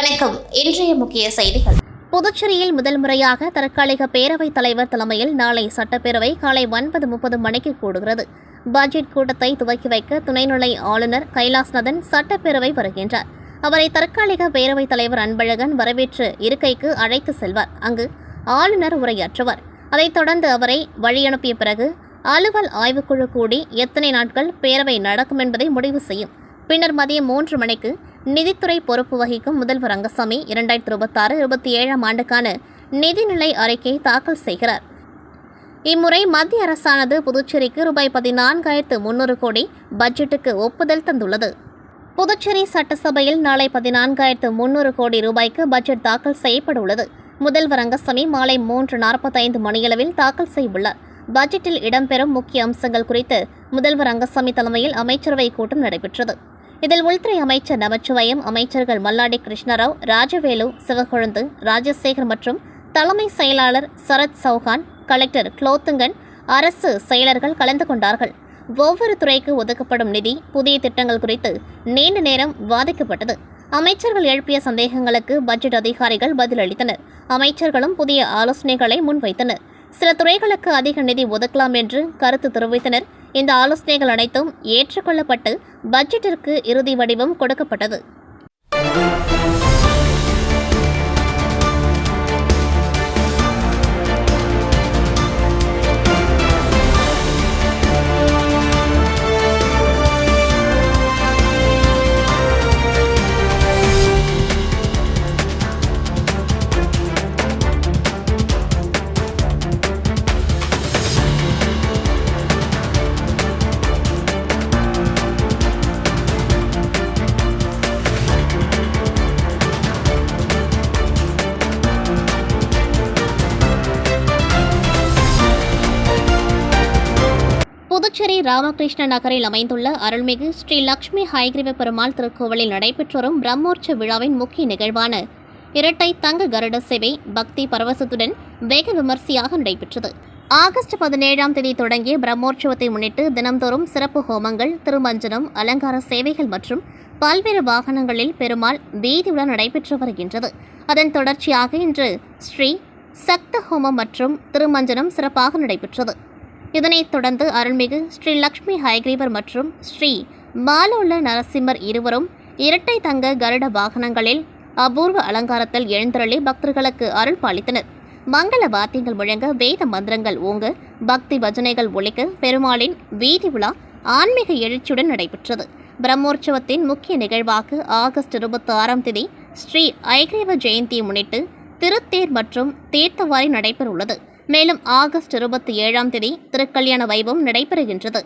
வணக்கம். இன்றைய முக்கிய செய்திகள். புதுச்சேரியில் முதல் முறையாக தற்காலிக பேரவைத் தலைவர் தலைமையில் நாளை சட்டப்பேரவை காலை 9:30 மணிக்கு கூடுகிறது. பட்ஜெட் கூட்டத்தை துவக்கி வைக்க துணைநிலை ஆளுநர் கைலாஷ்நாதன் சட்டப்பேரவை வருகின்றார். அவரை தற்காலிக பேரவைத் தலைவர் அன்பழகன் வரவேற்று இருக்கைக்கு அழைத்து செல்வார். அங்கு ஆளுநர் உரையாற்றுவார். அதைத் தொடர்ந்து அவரை வழியனுப்பிய பிறகு அலுவல் ஆய்வுக்குழு கூடி எத்தனை நாட்கள் பேரவை நடக்கும் என்பதை முடிவு செய்யும். பின்னர் மதியம் 3 மணிக்கு நிதித்துறை பொறுப்பு வகிக்கும் முதல்வர் ரங்கசாமி 2026-27 ஆண்டுக்கான நிதிநிலை அறிக்கை தாக்கல் செய்கிறார். இம்முறை மத்திய அரசானது புதுச்சேரிக்கு ரூபாய் 14,300 கோடி பட்ஜெட்டுக்கு ஒப்புதல் தந்துள்ளது. புதுச்சேரி சட்டசபையில் நாளை 14,300 கோடி ரூபாய்க்கு பட்ஜெட் தாக்கல் செய்யப்பட உள்ளது. முதல்வர் ரங்கசாமி மாலை 3:45 மணியளவில் தாக்கல் செய்யவுள்ளார். பட்ஜெட்டில் இடம்பெறும் முக்கிய அம்சங்கள் குறித்து முதல்வர் ரங்கசாமி தலைமையில் அமைச்சரவை கூட்டம் நடைபெற்றது. இதில் உள்துறை அமைச்சர் நமச்சிவாயம், அமைச்சர்கள் மல்லாடி கிருஷ்ணராவ், ராஜவேலு, சிவக்கொழுந்து, ராஜசேகர் மற்றும் தலைமை செயலாளர் சரத் சௌஹான், கலெக்டர் குலோத்துங்கன், அரசு செயலர்கள் கலந்து கொண்டார்கள். ஒவ்வொரு துறைக்கு ஒதுக்கப்படும் நிதி, புதிய திட்டங்கள் குறித்து நீண்ட நேரம் விவாதிக்கப்பட்டது. அமைச்சர்கள் எழுப்பிய சந்தேகங்களுக்கு பட்ஜெட் அதிகாரிகள் பதிலளித்தனர். அமைச்சர்களும் புதிய ஆலோசனைகளை முன்வைத்தனர். சில துறைகளுக்கு அதிக நிதி ஒதுக்கலாம் என்று கருத்து தெரிவித்தனர். இந்த ஆலோசனைகள் அனைத்தும் ஏற்றுக்கொள்ளப்பட்டு பட்ஜெட்டிற்கு இறுதி வடிவம் கொடுக்கப்பட்டது. புதுச்சேரி ராமகிருஷ்ண நகரில் அமைந்துள்ள அருள்மிகு ஸ்ரீ லட்சுமி ஹயக்ரீவ பெருமாள் திருக்கோவிலில் நடைபெற்று வரும் பிரம்மோற்சவ விழாவின் முக்கிய நிகழ்வான இரட்டை தங்க கருட சேவை பக்தி பரவசத்துடன் வெகு விமர்சையாக நடைபெற்றது. ஆகஸ்ட் 17ஆம் தேதி தொடங்கிய பிரம்மோற்சவத்தை முன்னிட்டு தினம்தோறும் சிறப்பு ஹோமங்கள், திருமஞ்சனம், அலங்கார சேவைகள் மற்றும் பல்வேறு வாகனங்களில் பெருமாள் வீதியுடன் நடைபெற்று வருகின்றது. அதன் தொடர்ச்சியாக இன்று ஸ்ரீ சக்த ஹோமம் மற்றும் திருமஞ்சனம் சிறப்பாக நடைபெற்றது. இதனைத் தொடர்ந்து அருள்மிகு ஸ்ரீ லட்சுமி ஹயக்ரீவர் மற்றும் ஸ்ரீ மாலோல நரசிம்மர் இருவரும் இரட்டை தங்க கருட வாகனங்களில் அபூர்வ அலங்காரத்தில் எழுந்தருளி பக்தர்களுக்கு அருள் பாலித்தனர். மங்கள வாத்தியங்கள் முழங்க, வேத மந்திரங்கள் ஓங்க, பக்தி பஜனைகள் ஒலிக்க பெருமாளின் வீதி விழா ஆன்மீக எழுச்சியுடன் நடைபெற்றது. பிரம்மோற்சவத்தின் முக்கிய நிகழ்வாக ஆகஸ்ட் 26ஆம் தேதி ஸ்ரீ ஹயக்ரீவ ஜெயந்தியை முன்னிட்டு திருத்தேர் மற்றும் தீர்த்தவாரி நடைபெறவுள்ளது. மேலும் ஆகஸ்ட் 27ஆம் தேதி திருக்கல்யாண வைபவம் நடைபெறுகின்றது.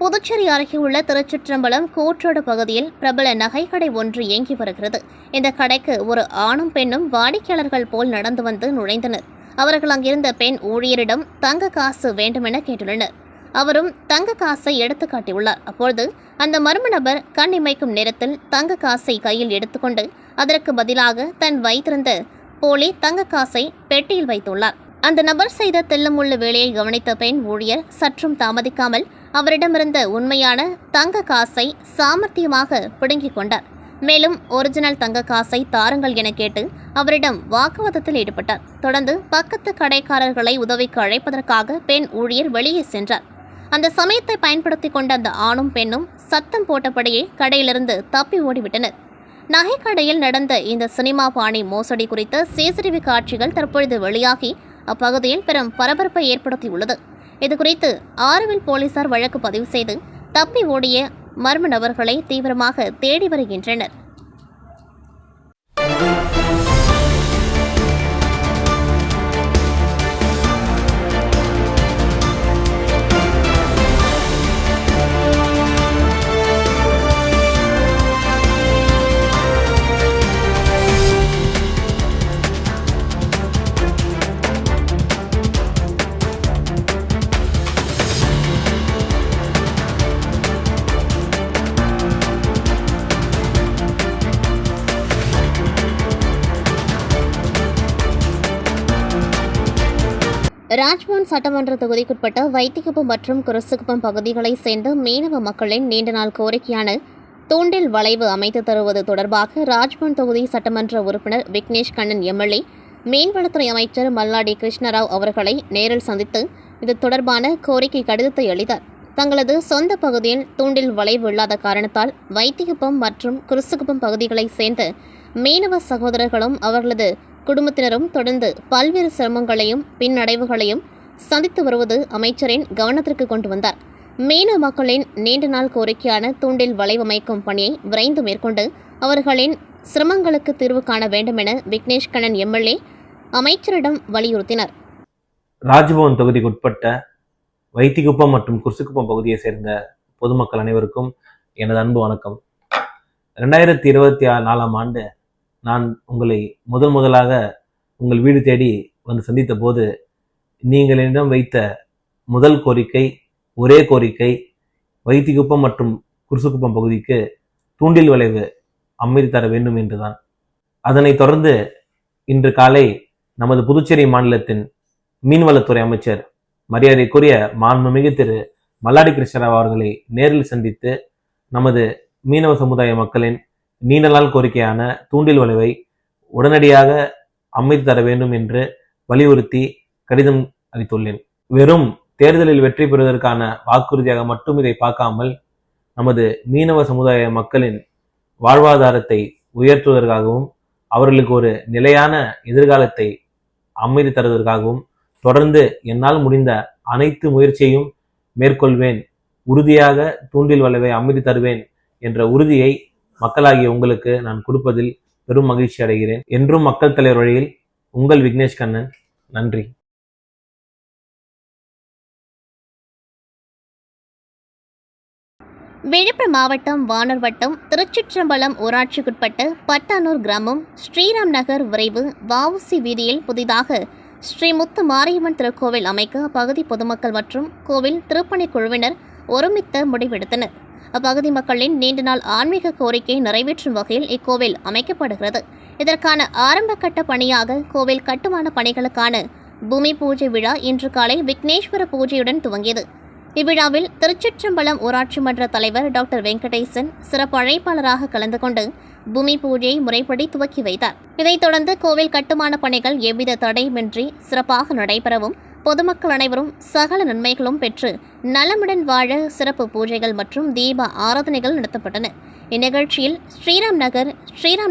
புதுச்சேரி அருகே உள்ள திருச்சிற்றம்பலம் கூற்றோடு பகுதியில் பிரபல நகைக்கடை ஒன்று இயங்கி வருகிறது. இந்த கடைக்கு ஒரு ஆணும் பெண்ணும் வாடிக்கையாளர்கள் போல் நடந்து வந்து நுழைந்தனர். அவர்கள் அங்கிருந்த பெண் ஊழியரிடம் தங்க காசு வேண்டுமென கேட்டுள்ளனர். அவரும் தங்க காசை எடுத்து காட்டியுள்ளார். அப்பொழுது அந்த மர்ம நபர் கண் இமைக்கும் நேரத்தில் தங்க காசை கையில் எடுத்துக்கொண்டு அதற்கு பதிலாக தன் வைத்திருந்த போலி தங்க காசை பெட்டியில் வைத்துள்ளார். அந்த நபர் செய்த தெல்லமுள்ள வேலையை கவனித்த பெண் ஊழியர் சற்றும் தாமதிக்காமல் அவரிடமிருந்த உண்மையான தங்க காசை சாமர்த்தியமாக பிடுங்கிக் கொண்டார். மேலும் ஒரிஜினல் தங்க காசை தாருங்கள் என கேட்டு அவரிடம் வாக்குவாதத்தில் ஈடுபட்டார். தொடர்ந்து பக்கத்து கடைக்காரர்களை உதவிக்கு அழைப்பதற்காக பெண் ஊழியர் வெளியே சென்றார். அந்த சமயத்தை பயன்படுத்திக் கொண்ட அந்த ஆணும் பெண்ணும் சத்தம் போட்டபடியே கடையிலிருந்து தப்பி ஓடிவிட்டனர். நகைக்கடையில் நடந்த இந்த சினிமா பாணி மோசடி குறித்த சிசிடிவி காட்சிகள் தற்பொழுது வெளியாகி அப்பகுதியில் பெரும் பரபரப்பை ஏற்படுத்தியுள்ளது. இதுகுறித்து ஆரோவில் போலீசார் வழக்கு பதிவு செய்து தப்பி ஓடிய மர்ம நபர்களை தீவிரமாக தேடி வருகின்றனர். ராஜ்பவன் சட்டமன்ற தொகுதிக்குட்பட்ட வைத்திக்குப்பம் மற்றும் குரசுக்குப்பம் பகுதிகளைச் சேர்ந்த மீனவ மக்களின் நீண்ட நாள் கோரிக்கையான தூண்டில் வளைவு அமைத்து தருவது தொடர்பாக ராஜ்பவன் தொகுதி சட்டமன்ற உறுப்பினர் விக்னேஷ் கண்ணன் எம்எல்ஏ மீன்வளத்துறை அமைச்சர் மல்லாடி கிருஷ்ணராவ் அவர்களை நேரில் சந்தித்து இது தொடர்பான கோரிக்கை கடிதத்தை அளித்தார். தங்களது சொந்த பகுதியில் தூண்டில் வளைவு இல்லாத காரணத்தால் வைத்திக்குப்பம் மற்றும் குரசுக்குப்பம் பகுதிகளைச் சேர்ந்த மீனவ சகோதரர்களும் அவர்களது குடும்பத்தினரும் தொடர்ந்து பல்வேறு சிரமங்களையும் பின்னடைவுகளையும் சந்தித்து வருவது அமைச்சரின் கவனத்திற்கு கொண்டு வந்தார். மீனவ மக்களின் நீண்ட நாள் கோரிக்கையான தூண்டில் வளைவமைக்கும் பணியை விரைந்து மேற்கொண்டு அவர்களின் சிரமங்களுக்கு தீர்வு காண வேண்டும் என விக்னேஷ் கண்ணன் எம்எல்ஏ அமைச்சரிடம் வலியுறுத்தினார். ராஜ்பவன் தொகுதிக்குட்பட்ட வைத்திக்குப்பம் மற்றும் குர்சுக்குப்பம் பகுதியை சேர்ந்த பொதுமக்கள் அனைவருக்கும் எனது அன்பு வணக்கம். 2024ஆம் ஆண்டு நான் உங்களை முதலாக உங்கள் வீடு தேடி வந்து சந்தித்த போது நீங்கள் என்னிடம் வைத்த முதல் கோரிக்கை, ஒரே கோரிக்கை, வைத்திக்குப்பம் மற்றும் குர்சுக்குப்பம் பகுதிக்கு தூண்டில் வளைவு அமைத்து தர வேண்டும் என்றுதான். அதனைத் தொடர்ந்து இன்று காலை நமது புதுச்சேரி மாநிலத்தின் மீன்வளத்துறை அமைச்சர் மரியாதைக்குரிய மாண்புமிகு திரு மல்லாடி கிருஷ்ணராவ் அவர்களை நேரில் சந்தித்து நமது மீனவ சமுதாய மக்களின் நீண்ட நாள் கோரிக்கையான தூண்டில் வளைவை உடனடியாக அமைத்து தர வேண்டும் என்று வலியுறுத்தி கடிதம் அளித்துள்ளேன். வெறும் தேர்தலில் வெற்றி பெறுவதற்கான வாக்குறுதியாக மட்டும் இதை பார்க்காமல் நமது மீனவ சமுதாய மக்களின் வாழ்வாதாரத்தை உயர்த்துவதற்காகவும் அவர்களுக்கு ஒரு நிலையான எதிர்காலத்தை அமைத்து தருவதற்காகவும் தொடர்ந்து என்னால் முடிந்த அனைத்து முயற்சியையும் மேற்கொள்வேன், உறுதியாக தூண்டில் வளைவை அமைத்து தருவேன் என்ற உறுதியை மக்களாகிய உங்களுக்கு நான் கொடுப்பதில் பெரும் மகிழ்ச்சி அடைகிறேன். என்றும் மக்கள் தலைவர் வழியில் உங்கள் விக்னேஷ் கண்ணன். நன்றி. விழுப்புரம் மாவட்டம் வானூர் வட்டம் திருச்சிற்றம்பலம் ஊராட்சிக்குட்பட்ட பட்டானூர் கிராமம் ஸ்ரீராம் நகர் விரைவு வஉசி வீதியில் புதிதாக ஸ்ரீ முத்து மாரியம்மன் திருக்கோவில் அமைக்க அப்பகுதி பொதுமக்கள் மற்றும் கோவில் திருப்பணிக் குழுவினர் ஒருமித்த முடிவெடுத்தனர். அப்பகுதி மக்களின் நீண்ட நாள் ஆன்மீக கோரிக்கையை நிறைவேற்றும் வகையில் இக்கோவில் அமைக்கப்படுகிறது. இதற்கான ஆரம்ப கட்ட பணியாக கோவில் கட்டுமான பணிகளுக்கான பூமி பூஜை விழா இன்று காலை விக்னேஸ்வர பூஜையுடன் துவங்கியது. இவ்விழாவில் திருச்சிற்றம்பலம் ஊராட்சி மன்ற தலைவர் டாக்டர் வெங்கடேசன் சிறப்பு அழைப்பாளராக கலந்து கொண்டு பூமி பூஜையை முறைப்படி துவக்கி வைத்தார். இதைத் தொடர்ந்து கோவில் கட்டுமான பணிகள் எவ்வித தடையுமின்றி சிறப்பாக நடைபெறவும் பொதுமக்கள் அனைவரும் சகல நன்மைகளும் பெற்று நலமுடன் வாழ சிறப்பு பூஜைகள் மற்றும் தீப ஆராதனைகள் நடத்தப்பட்டன. இந்நிகழ்ச்சியில் ஸ்ரீராம்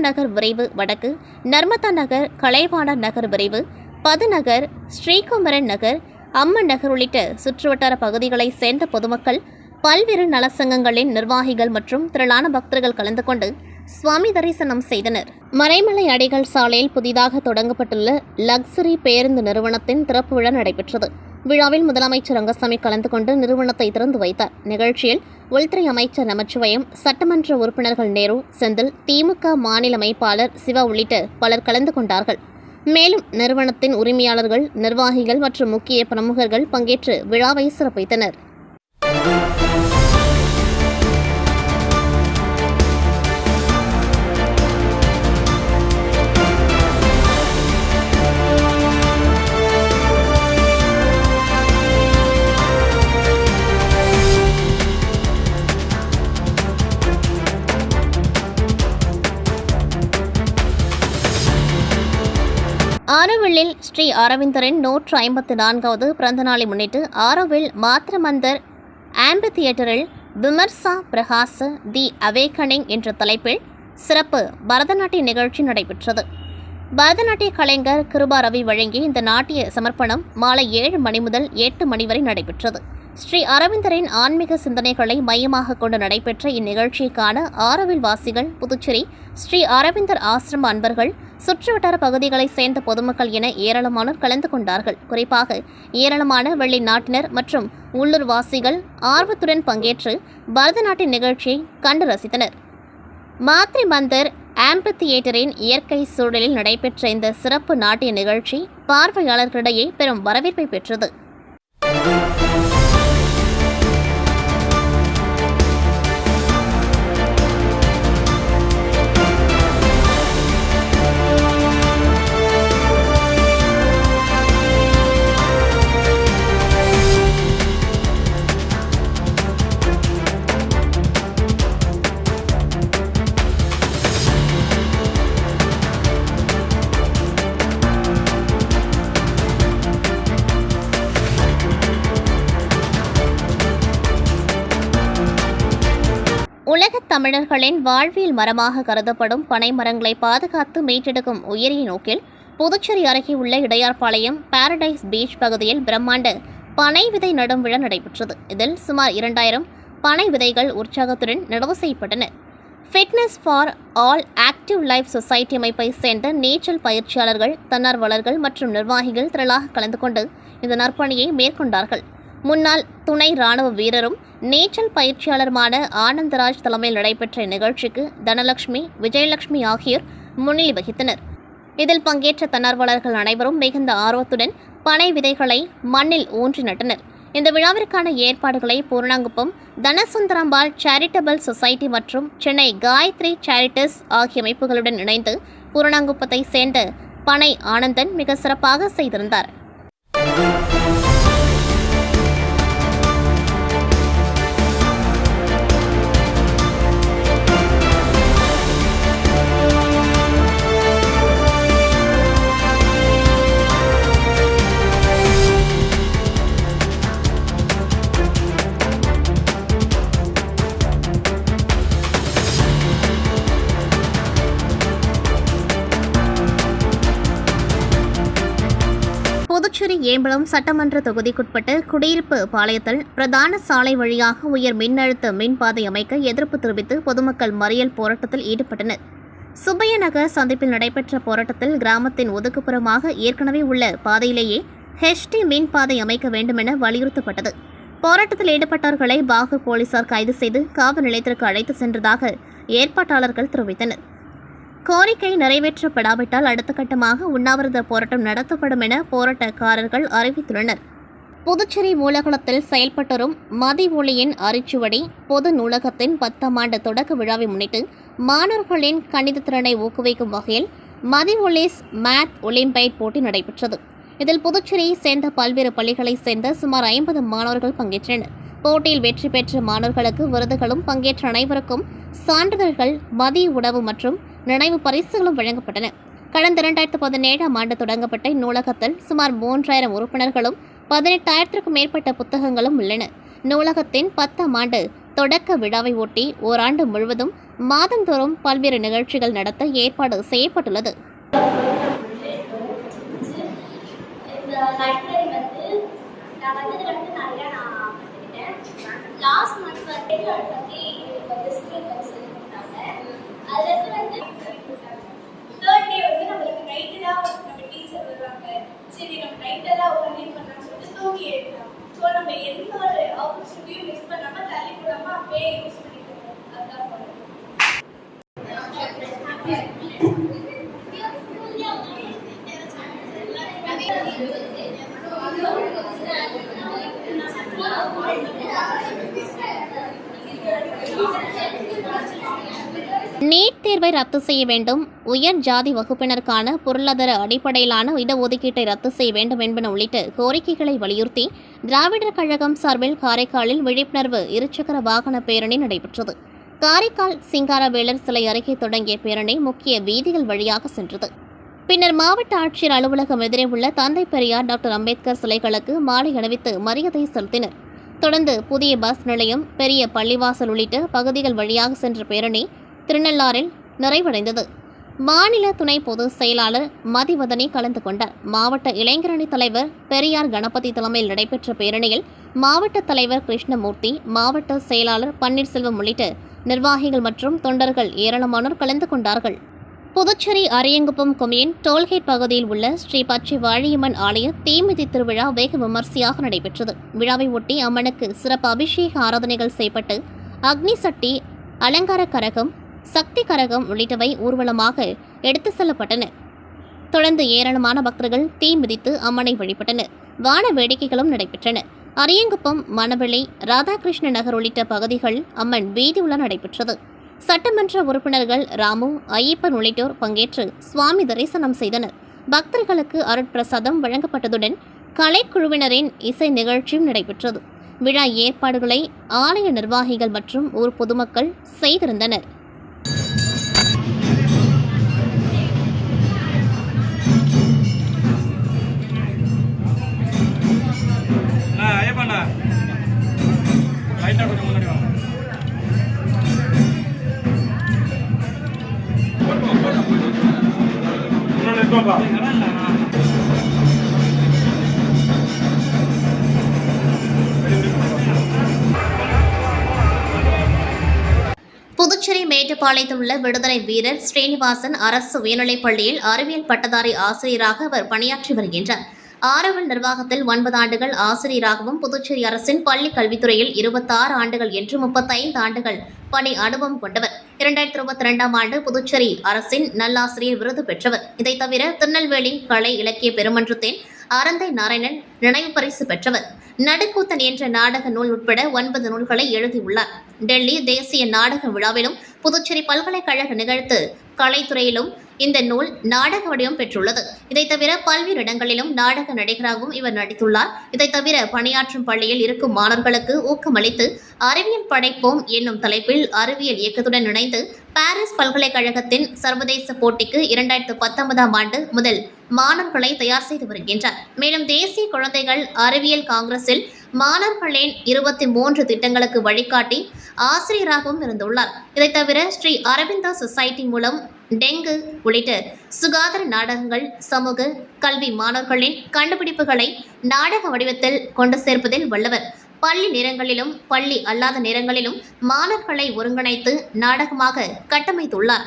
நகர் விரைவு வடக்கு, நர்மதா நகர், கலைவாணர் நகர் விரைவு, பதுநகர், ஸ்ரீகுமரன் நகர், அம்மன் நகர் உள்ளிட்ட சுற்றுவட்டார பகுதிகளைச் சேர்ந்த பொதுமக்கள், பல்வேறு நலசங்கங்களின் நிர்வாகிகள் மற்றும் திரளான பக்தர்கள் கலந்து கொண்டு சுவாமி தரிசனம் செய்தனர். மறைமலை அடிகள் சாலையில் புதிதாக தொடங்கப்பட்டுள்ள லக்ஸரி பேருந்து நிறுவனத்தின் திறப்பு விழா நடைபெற்றது. விழாவில் முதலமைச்சர் ரங்கசாமி கலந்து கொண்டு நிறுவனத்தை திறந்து வைத்தார். நிகழ்ச்சியில் உள்துறை அமைச்சர் நமச்சிவாயம், சட்டமன்ற உறுப்பினர்கள் நேரு, செந்தில், திமுக மாநில அமைப்பாளர் சிவா உள்ளிட்ட பலர் கலந்து கொண்டார்கள். மேலும் நிறுவனத்தின் உரிமையாளர்கள், நிர்வாகிகள் மற்றும் முக்கிய பிரமுகர்கள் பங்கேற்று விழாவை சிறப்பித்தனர். ஆரோவில்லில் ஸ்ரீ அரவிந்தரின் 154வது பிறந்த நாளை முன்னிட்டு ஆரோவில் மாத்ரமந்தர் ஆம்பி தியேட்டரில் விமர்சா பிரகாச தி அவேக்கனிங் என்ற தலைப்பில் சிறப்பு பரதநாட்டிய நிகழ்ச்சி நடைபெற்றது. பரதநாட்டிய கலைஞர் கிருபா ரவி வழங்கிய இந்த நாட்டிய சமர்ப்பணம் மாலை 7 மணி முதல் 8 மணி வரை நடைபெற்றது. ஸ்ரீ அரவிந்தரின் ஆன்மீக சிந்தனைகளை மையமாக கொண்டு நடைபெற்ற இந்நிகழ்ச்சியை காண ஆரோவில் வாசிகள், புதுச்சேரி ஸ்ரீ அரவிந்தர் ஆசிரம அன்பர்கள், சுற்றுவட்டார பகுதிகளைச் சேர்ந்த பொதுமக்கள் என ஏராளமானோர் கலந்து கொண்டார்கள். குறிப்பாக ஏராளமான வெளிநாட்டினர் மற்றும் உள்ளூர் வாசிகள் ஆர்வத்துடன் பங்கேற்று பரதநாட்டிய நிகழ்ச்சியை கண்டு ரசித்தனர். மாத்ரி மந்தர் ஆம்பி தியேட்டரின் இயற்கை சூழலில் நடைபெற்ற இந்த சிறப்பு நாட்டிய நிகழ்ச்சி பார்வையாளர்களிடையே பெரும் வரவேற்பை பெற்றது. உலகத் தமிழர்களின் வாழ்வியல் மரமாக கருதப்படும் பனை மரங்களை பாதுகாத்து மீட்டெடுக்கும் உயரிய நோக்கில் புதுச்சேரி அருகே உள்ள இடையார்பாளையம் பாரடைஸ் பீச் பகுதியில் பிரம்மாண்ட பனை விதை நடும் விழா நடைபெற்றது. இதில் சுமார் 2000 பனை விதைகள் உற்சாகத்துடன் நடவு செய்யப்பட்டன. Fitness for all active life society அமைப்பை சேர்ந்த நீச்சல் பயிற்சியாளர்கள், தன்னார்வலர்கள் மற்றும் நிர்வாகிகள் திரளாக கலந்து கொண்டு இந்த நற்பணியை மேற்கொண்டார்கள். முன்னாள் துணை ராணுவ வீரரும் நீச்சல் பயிற்சியாளருமான ஆனந்தராஜ் தலைமையில் நடைபெற்ற இந்நிகழ்ச்சிக்கு தனலட்சுமி, விஜயலட்சுமி ஆகியோர் முன்னிலை வகித்தனர். இதில் பங்கேற்ற தன்னார்வலர்கள் அனைவரும் மிகுந்த ஆர்வத்துடன் பனை விதைகளை மண்ணில் ஊன்றி நட்டனர். இந்த விழாவிற்கான ஏற்பாடுகளை பூர்ணாங்குப்பம் தனசுந்தரம்பாள் சேரிட்டபிள் சொசைட்டி மற்றும் சென்னை காயத்ரி சேரிட்டஸ் ஆகிய அமைப்புகளுடன் இணைந்து பூர்ணாங்குப்பத்தை சேர்ந்த பனை ஆனந்தன் மிக சிறப்பாக செய்திருந்தார். புதுச்சேரி ஏம்பலம் சட்டமன்ற தொகுதிக்குட்பட்ட குடியிருப்பு பாளையத்தில் பிரதான சாலை வழியாக உயர் மின்னழுத்த மின்பாதை அமைக்க எதிர்ப்பு தெரிவித்து பொதுமக்கள் மறியல் போராட்டத்தில் ஈடுபட்டனர். சுப்பைய நகர் சந்திப்பில் நடைபெற்ற போராட்டத்தில் கிராமத்தின் ஒதுக்குப்புறமாக ஏற்கனவே உள்ள பாதையிலேயே ஹெச்டி மின்பாதை அமைக்க வேண்டுமென வலியுறுத்தப்பட்டது. போராட்டத்தில் ஈடுபட்டவர்களை பாகூர் போலீசார் கைது செய்து காவல் நிலையத்திற்கு அழைத்து சென்றதாக ஏற்பாட்டாளர்கள் தெரிவித்தனர். கோரிக்கை நிறைவேற்றப்படாவிட்டால் அடுத்த கட்டமாக உண்ணாவிரத போராட்டம் நடத்தப்படும் என போராட்டக்காரர்கள் அறிவித்துள்ளனர். புதுச்சேரி மூலகுளத்தில் செயல்பட்டு வரும் மதி ஒளியின் அரிச்சுவடி பொது நூலகத்தின் 10ஆம் ஆண்டு தொடக்க விழாவை முன்னிட்டு மாணவர்களின் கணித திறனை ஊக்குவிக்கும் வகையில் மதி ஒலிஸ் மேத் ஒலிம்பியாட் போட்டி நடைபெற்றது. இதில் புதுச்சேரியை சேர்ந்த பல்வேறு பள்ளிகளைச் சேர்ந்த சுமார் 50 மாணவர்கள் பங்கேற்றனர். போட்டியில் வெற்றி பெற்ற மாணவர்களுக்கு விருதுகளும், பங்கேற்ற அனைவருக்கும் சான்றிதழ்கள், மதிய உணவு மற்றும் நினைவு பரிசுகளும் வழங்கப்பட்டன. கடந்த 2017ஆம் ஆண்டு தொடங்கப்பட்ட இந்நூலகத்தில் சுமார் 3000 உறுப்பினர்களும் 18,000க்கும் மேற்பட்ட புத்தகங்களும் உள்ளன. நூலகத்தின் 10ஆம் ஆண்டு தொடக்க விழாவை ஒட்டி ஓராண்டு முழுவதும் மாதந்தோறும் பல்வேறு நிகழ்ச்சிகள் நடத்த ஏற்பாடு செய்யப்பட்டுள்ளது. நீட் தேர்வை ரத்து செய்ய வேண்டும், உயர் ஜாதி வகுப்பினருக்கான பொருளாதார அடிப்படையிலான இடஒதுக்கீட்டை ரத்து செய்ய வேண்டும் என்பன உள்ளிட்ட கோரிக்கைகளை வலியுறுத்தி திராவிடர் கழகம் சார்பில் காரைக்காலில் விழிப்புணர்வு இருசக்கர வாகன பேரணி நடைபெற்றது. காரைக்கால் சிங்காரவேலர் சிலை அருகே தொடங்கிய பேரணி முக்கிய வீதிகள் வழியாக சென்றது. பின்னர் மாவட்ட ஆட்சியர் அலுவலகம் எதிரே உள்ள தந்தை பெரியார் டாக்டர் அம்பேத்கர் சிலைகளுக்கு மாலை அணிவித்து மரியாதை செலுத்தினர். தொடர்ந்து புதிய பஸ் நிலையம், பெரிய பள்ளிவாசல் உள்ளிட்ட பகுதிகள் வழியாக சென்ற பேரணி திருநள்ளாறில் நிறைவடைந்தது. மாநில துணை பொதுச் செயலாளர் மதிவதனி கலந்து கொண்டார். மாவட்ட இளைஞரணி தலைவர் பெரியார் கணபதி தலைமையில் நடைபெற்ற பேரணியில் மாவட்ட தலைவர் கிருஷ்ணமூர்த்தி, மாவட்ட செயலாளர் பன்னீர்செல்வம் உள்ளிட்ட நிர்வாகிகள் மற்றும் தொண்டர்கள் ஏராளமானோர் கலந்து கொண்டார்கள். புதுச்சேரி அரியங்குப்பம் கொம்யூன் டோல்கேட் பகுதியில் உள்ள ஸ்ரீ பச்சை வாழியம்மன் ஆலய தீமிதி திருவிழா வெகு விமர்சையாக நடைபெற்றது. விழாவை ஒட்டி அம்மனுக்கு சிறப்பு அபிஷேக ஆராதனைகள் செய்யப்பட்டு அக்னி சட்டி, அலங்கார கரகம், சக்தி கரகம் உள்ளிட்டவை ஊர்வலமாக எடுத்து செல்லப்பட்டன. தொடர்ந்து ஏராளமான பக்தர்கள் தீ மிதித்து அம்மனை வழிபட்டனர். வான வேடிக்கைகளும் நடைபெற்றன. அரியங்குப்பம், மணவெளி, ராதாகிருஷ்ண நகர் உள்ளிட்ட பகுதிகள் அம்மன் வீதி உலா நடைபெற்றது. சட்டமன்ற உறுப்பினர்கள் ராமு, ஐயப்பன் உள்ளிட்டோர் பங்கேற்று சுவாமி தரிசனம் செய்தனர். பக்தர்களுக்கு அருட்பிரசாதம் வழங்கப்பட்டதுடன் கலைக்குழுவினரின் இசை நிகழ்ச்சியும் நடைபெற்றது. விழா ஏற்பாடுகளை ஆலய நிர்வாகிகள் மற்றும் ஊர் பொதுமக்கள் செய்திருந்தனர். புதுச்சேரி மேட்டுப்பாளையத்தில் உள்ள விடுதலை வீரர் ஸ்ரீனிவாசன் அரசு உயர்நிலைப் பள்ளியில் அறிவியல் பட்டதாரி ஆசிரியராக அவர் பணியாற்றி வருகின்றார். ஆரவல் நிர்வாகத்தில் 9 ஆண்டுகள் ஆசிரியராகவும், புதுச்சேரி அரசின் பள்ளி கல்வித்துறையில் 26 ஆண்டுகள் என்று 35 ஆண்டுகள் பணி அனுபவம் கொண்டவர். 2022ஆம் ஆண்டு புதுச்சேரி அரசின் நல்லாசிரியர் விருது பெற்றவர். இதை தவிர திருநெல்வேலி கலை இலக்கிய பெருமன்றத்தின் அரந்தை நாராயணன் நினைவு பரிசு பெற்றவர். நடுக்கூத்தன் என்ற நாடக நூல் உட்பட 9 நூல்களை எழுதியுள்ளார். டெல்லி தேசிய நாடக விழாவிலும் புதுச்சேரி பல்கலைக்கழக நிகழ்த்து கலைத்துறையிலும் இந்த நூல் நாடக வடிவம் பெற்றுள்ளது. இதை தவிர பல்வேறு இடங்களிலும் நாடக நடிகராகவும் இவர் நடித்துள்ளார். இதை தவிர பணியாற்றும் பள்ளியில் இருக்கும் மாணவர்களுக்கு ஊக்கமளித்து அறிவியல் படைப்போம் என்னும் தலைப்பில் அறிவியல் இயக்கத்துடன் இணைந்து பாரிஸ் பல்கலைக்கழகத்தின் சர்வதேச போட்டிக்கு 2019ஆம் ஆண்டு முதல் மாணவர்களை தயார் செய்து வருகின்றார். மேலும் தேசிய குழந்தைகள் அறிவியல் காங்கிரஸில் மாணவர்களின் 23 திட்டங்களுக்கு வழிகாட்டி ஆசிரியராகவும் இருந்துள்ளார். இதை தவிர ஸ்ரீ அரவிந்தா சொசைட்டி மூலம் டெங்கு உள்ளிட்ட சுகாதார நாடகங்கள், சமூக கல்வி மாணவர்களின் கண்டுபிடிப்புகளை நாடக வடிவத்தில் கொண்டு சேர்ப்பதில் வல்லவர். பள்ளி நேரங்களிலும் பள்ளி அல்லாத நேரங்களிலும் மாணவர்களை ஒருங்கிணைத்து நாடகமாக கட்டமைத்துள்ளார்.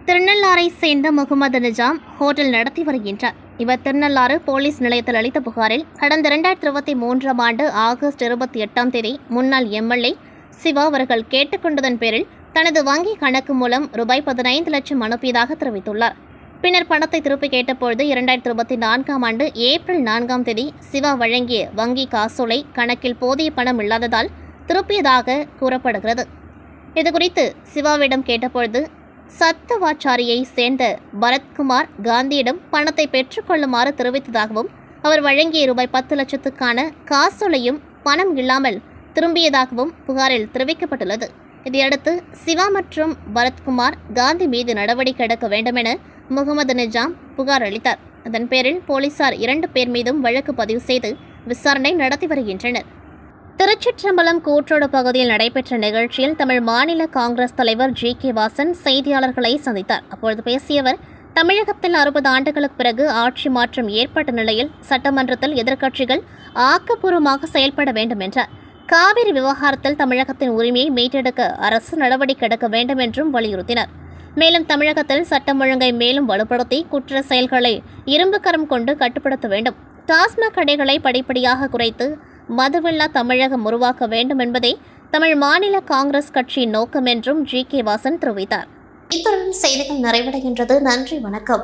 திருநள்ளாரை சேர்ந்த முகமது நிஜாம் ஹோட்டல் நடத்தி வருகின்றார். இவர் திருநள்ளாறு போலீஸ் நிலையத்தில் அளித்த புகாரில் கடந்த 2023ஆம் ஆண்டு ஆகஸ்ட் 28ஆம் தேதி முன்னாள் எம்எல்ஏ சிவா அவர்கள் கேட்டுக்கொண்டதன் பேரில் தனது வங்கி கணக்கு மூலம் ரூபாய் 15 லட்சம் அனுப்பியதாக தெரிவித்துள்ளார். பின்னர் பணத்தை திருப்பி கேட்டபொழுது 2024ஆம் ஆண்டு ஏப்ரல் 4ஆம் தேதி சிவா வழங்கிய வங்கி காசோலை கணக்கில் போதிய பணம் இல்லாததால் திருப்பியதாக கூறப்படுகிறது. இதுகுறித்து சிவாவிடம் கேட்டபொழுது சத்துவாச்சாரியை சேர்ந்த பரத்குமார் காந்தியிடம் பணத்தை பெற்றுக்கொள்ளுமாறு தெரிவித்ததாகவும், அவர் வழங்கிய ரூபாய் 10 லட்சத்துக்கான காசோலையும் பணம் இல்லாமல் திரும்பியதாகவும் புகாரில் தெரிவிக்கப்பட்டுள்ளது. இதையடுத்து சிவா மற்றும் பரத்குமார் காந்தி மீது நடவடிக்கை எடுக்க வேண்டுமென முகமது நிஜாம் புகார் அளித்தார். அதன் பேரில் போலீசார் 2 பேர் மீதும் வழக்கு பதிவு செய்து விசாரணை நடத்தி வருகின்றனர். திருச்சிற்றம்பலம் கூற்றோடு பகுதியில் நடைபெற்ற நிகழ்ச்சியில் தமிழ் மாநில காங்கிரஸ் தலைவர் ஜி.கே. வாசன் செய்தியாளர்களை சந்தித்தார். அப்பொழுது பேசிய அவர், தமிழகத்தில் 60 ஆண்டுகளுக்கு பிறகு ஆட்சி மாற்றம் ஏற்பட்ட நிலையில் சட்டமன்றத்தில் எதிர்க்கட்சிகள் ஆக்கப்பூர்வமாக செயல்பட வேண்டும் என்றார். காவிரி விவகாரத்தில் தமிழகத்தின் உரிமையை மீட்டெடுக்க அரசு நடவடிக்கை எடுக்க வேண்டும் என்றும் வலியுறுத்தினர். மேலும் தமிழகத்தில் சட்டம் ஒழுங்கை மேலும் வலுப்படுத்தி குற்ற செயல்களை இரும்பு கரம் கொண்டு கட்டுப்படுத்த வேண்டும். டாஸ்மாக் கடைகளை படிப்படியாக குறைத்து மதுவில்லா தமிழகம் உருவாக்க வேண்டும் என்பதே தமிழ் மாநில காங்கிரஸ் கட்சியின் நோக்கம் என்றும் ஜி.கே. வாசன் தெரிவித்தார். இத்துடன் செய்திகள் நிறைவடைகின்றது. நன்றி, வணக்கம்.